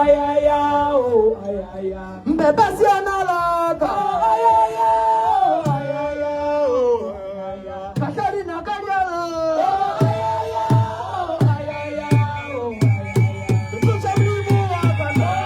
ay ay oh ay ay mbeba siana laka ay ay oh ay ay oh ay ay kasari nakaliala oh ay ay oh ay ay oh tusabibu abana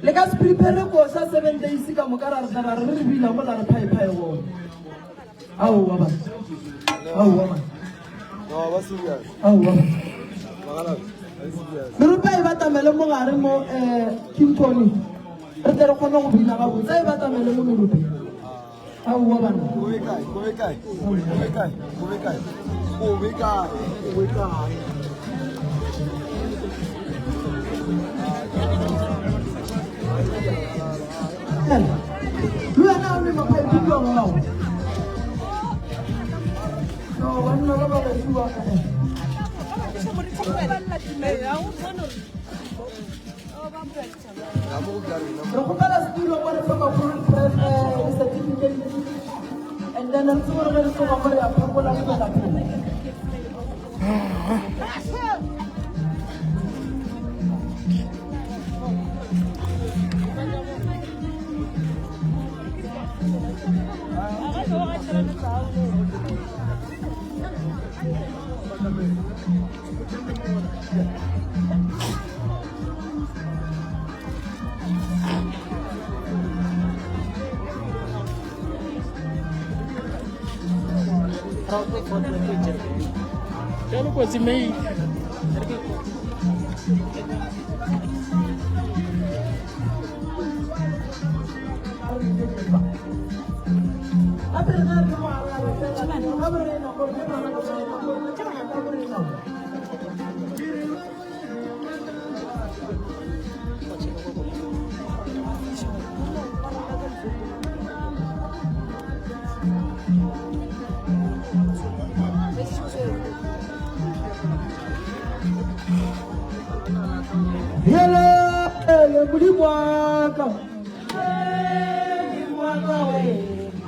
le ka prepare ko sa 7 days ka mo ka ra re bila mo la pipe wo au wa ba no ba serious au wa magala rupa e batamele mo gare mo Kimponi re tle re kgona go bina ga botsa e batamele mo rupa au wa ba go be kai lu ana ni ma pai tu lo no wan no ba ba tu wa and then I'm sure going to come Chalo kwa zimei. muri mwaka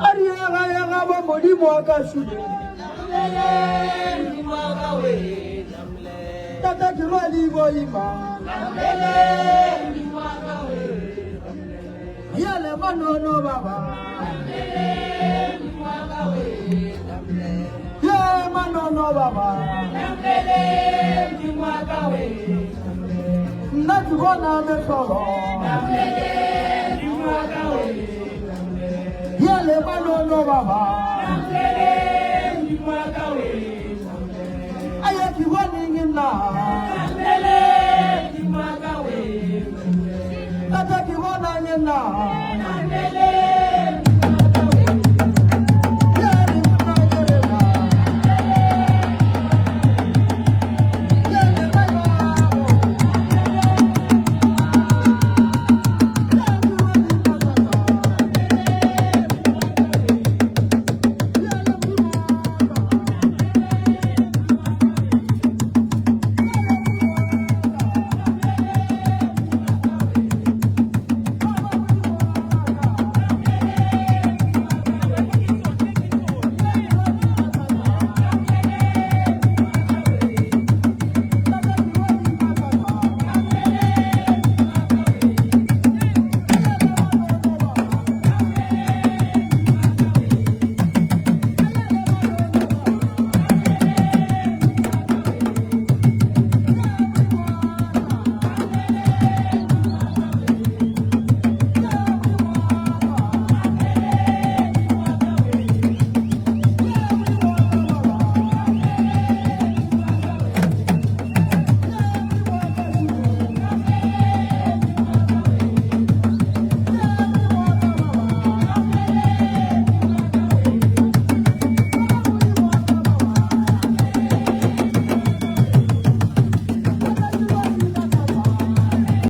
ariyaga yaga ba muri mwaka shude tata kirali boima yale manono baba ye manono baba natubona mesolo yale manono baba ayati wani ngina tata kiwona ngina